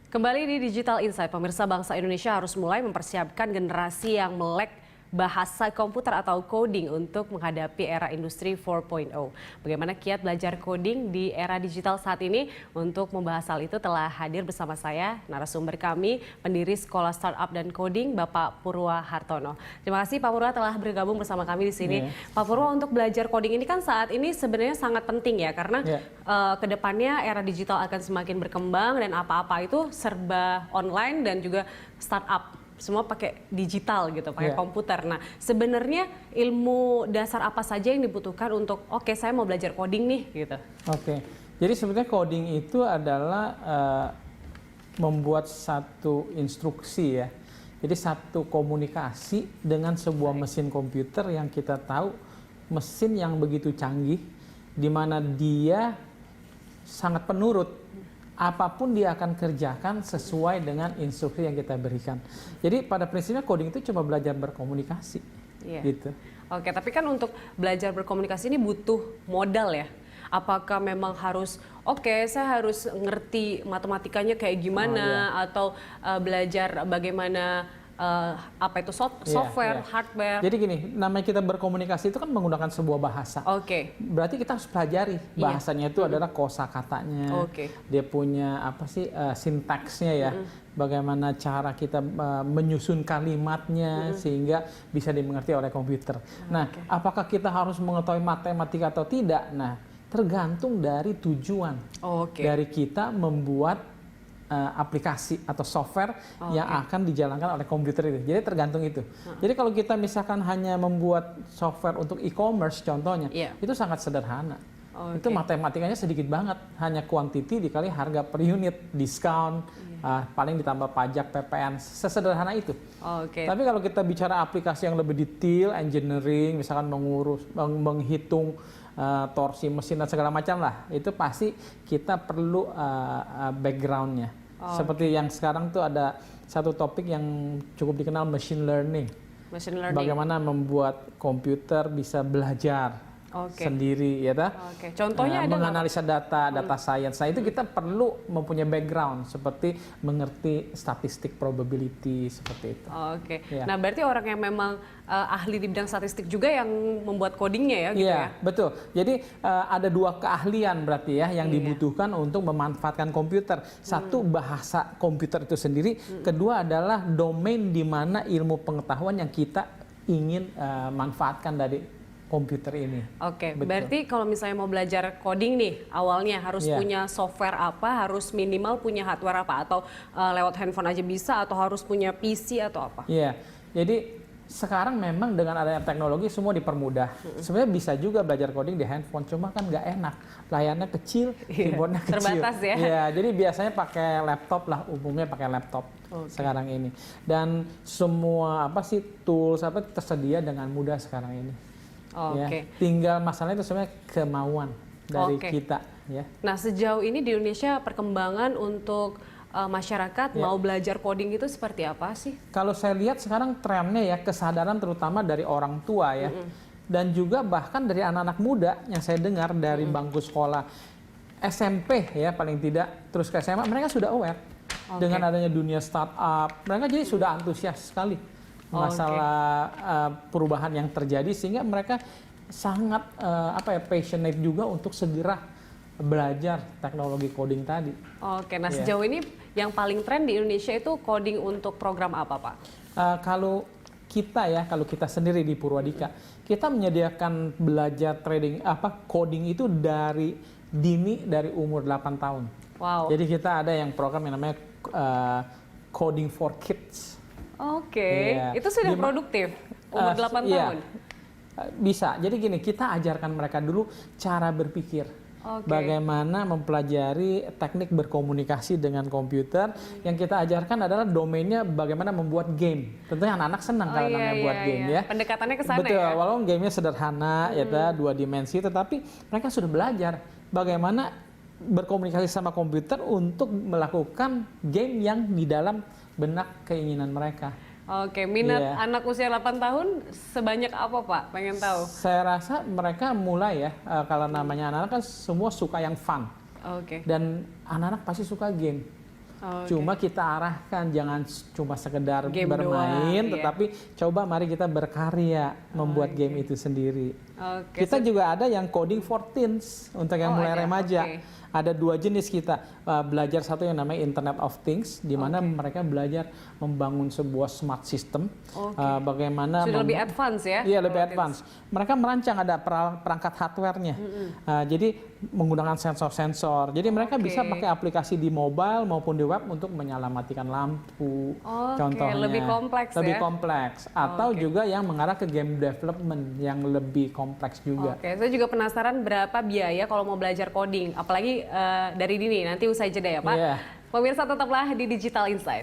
Kembali di Digital Insight, pemirsa, bangsa Indonesia harus mulai mempersiapkan generasi yang melek bahasa komputer atau coding untuk menghadapi era industri 4.0. Bagaimana kiat belajar coding di era digital saat ini? Untuk membahas hal itu telah hadir bersama saya narasumber kami, pendiri Sekolah Startup dan Coding, Bapak Purwa Hartono. Terima kasih Pak Purwa telah bergabung bersama kami di sini. Pak Purwa, untuk belajar coding ini kan saat ini sebenarnya sangat penting ya, karena kedepannya era digital akan semakin berkembang dan apa-apa itu serba online dan juga startup. Semua pakai digital gitu, pakai komputer. Nah, sebenarnya ilmu dasar apa saja yang dibutuhkan untuk saya mau belajar coding nih gitu. Jadi sebenarnya coding itu adalah membuat satu instruksi ya. Jadi satu komunikasi dengan sebuah mesin komputer yang kita tahu mesin yang begitu canggih, di mana dia sangat penurut. Apapun dia akan kerjakan sesuai dengan instruksi yang kita berikan. Jadi pada prinsipnya coding itu cuma belajar berkomunikasi. Gitu. Oke, tapi kan untuk belajar berkomunikasi ini butuh modal ya. Apakah memang harus, saya harus ngerti matematikanya kayak gimana, atau belajar bagaimana software, hardware. Jadi gini, namanya kita berkomunikasi itu kan menggunakan sebuah bahasa. Berarti kita harus pelajari bahasanya itu adalah kosakatanya. Dia punya sintaksnya ya. Bagaimana cara kita menyusun kalimatnya sehingga bisa dimengerti oleh komputer. Nah, apakah kita harus mengetahui matematika atau tidak? Nah, tergantung dari tujuan dari kita membuat aplikasi atau software yang akan dijalankan oleh komputer itu. Jadi tergantung itu. Jadi kalau kita misalkan hanya membuat software untuk e-commerce contohnya, itu sangat sederhana. Itu matematikanya sedikit banget, hanya quantity dikali harga per unit, diskon, paling ditambah pajak, PPN, sesederhana itu. Tapi kalau kita bicara aplikasi yang lebih detail, engineering, misalkan menghitung torsi mesin dan segala macam lah, itu pasti kita perlu backgroundnya. Seperti yang sekarang tuh ada satu topik yang cukup dikenal, machine learning. Bagaimana membuat komputer bisa belajar sendiri, ya ta? Contohnya ada menganalisa data science. Nah, itu kita perlu mempunyai background seperti mengerti statistik probability seperti itu. Nah, berarti orang yang memang ahli di bidang statistik juga yang membuat codingnya ya, gitu ya? Betul. Jadi ada dua keahlian berarti ya yang dibutuhkan untuk memanfaatkan komputer. Satu, bahasa komputer itu sendiri. Kedua adalah domain di mana ilmu pengetahuan yang kita ingin manfaatkan dari komputer ini. Berarti kalau misalnya mau belajar coding nih, awalnya harus punya software apa, harus minimal punya hardware apa, atau lewat handphone aja bisa, atau harus punya PC atau apa? Jadi sekarang memang dengan adanya teknologi semua dipermudah. Sebenarnya bisa juga belajar coding di handphone, cuma kan nggak enak. Layarnya kecil, keyboardnya kecil. Terbatas ya? Jadi biasanya pakai laptop lah, umumnya pakai laptop sekarang ini. Dan semua tools tersedia dengan mudah sekarang ini. Tinggal masalahnya itu sebenarnya kemauan dari kita. Nah, sejauh ini di Indonesia perkembangan untuk masyarakat mau belajar coding itu seperti apa sih? Kalau saya lihat sekarang trennya kesadaran terutama dari orang tua ya, dan juga bahkan dari anak-anak muda yang saya dengar dari bangku sekolah SMP ya paling tidak, terus ke SMA, mereka sudah aware dengan adanya dunia startup. Mereka jadi sudah antusias sekali masalah perubahan yang terjadi, sehingga mereka sangat passionate juga untuk segera belajar teknologi coding tadi. Nah sejauh ini yang paling tren di Indonesia itu coding untuk program apa, Pak? Kalau kita sendiri di Purwadika, kita menyediakan belajar coding itu dari dini, dari umur 8 tahun. Jadi kita ada yang program yang namanya Coding for Kids. Itu sudah produktif, umur 8 tahun? Bisa, jadi gini, kita ajarkan mereka dulu cara berpikir. Bagaimana mempelajari teknik berkomunikasi dengan komputer. Yang kita ajarkan adalah domainnya bagaimana membuat game. Tentunya anak-anak senang kalau namanya buat game ya. Pendekatannya ke sana. Betul, walaupun gamenya sederhana, 2 dimensi, tetapi mereka sudah belajar bagaimana berkomunikasi sama komputer untuk melakukan game yang di dalam benak keinginan mereka. Minat anak usia 8 tahun sebanyak apa, Pak? Pengen tahu. Saya rasa mereka mulai kalau namanya anak-anak kan semua suka yang fun. Dan anak-anak pasti suka game. Cuma kita arahkan, jangan cuma sekedar game bermain, doang, tetapi coba mari kita berkarya membuat game itu sendiri. Kita juga ada yang coding for teens untuk yang mulai remaja. Ada 2 jenis kita belajar, satu yang namanya Internet of Things, di mana mereka belajar membangun sebuah smart system. Bagaimana sudah lebih advance ya? Iya, lebih advance. Mereka merancang ada perangkat hardware-nya. Jadi menggunakan sensor-sensor. Jadi mereka bisa pakai aplikasi di mobile maupun di web untuk menyelamatkan lampu. Contohnya lebih kompleks lebih ya? kompleks. Atau juga yang mengarah ke game development yang lebih kompleks juga. Saya juga penasaran berapa biaya kalau mau belajar coding, apalagi dari dini, nanti usai jeda ya Pak. Pemirsa tetaplah di Digital Insight.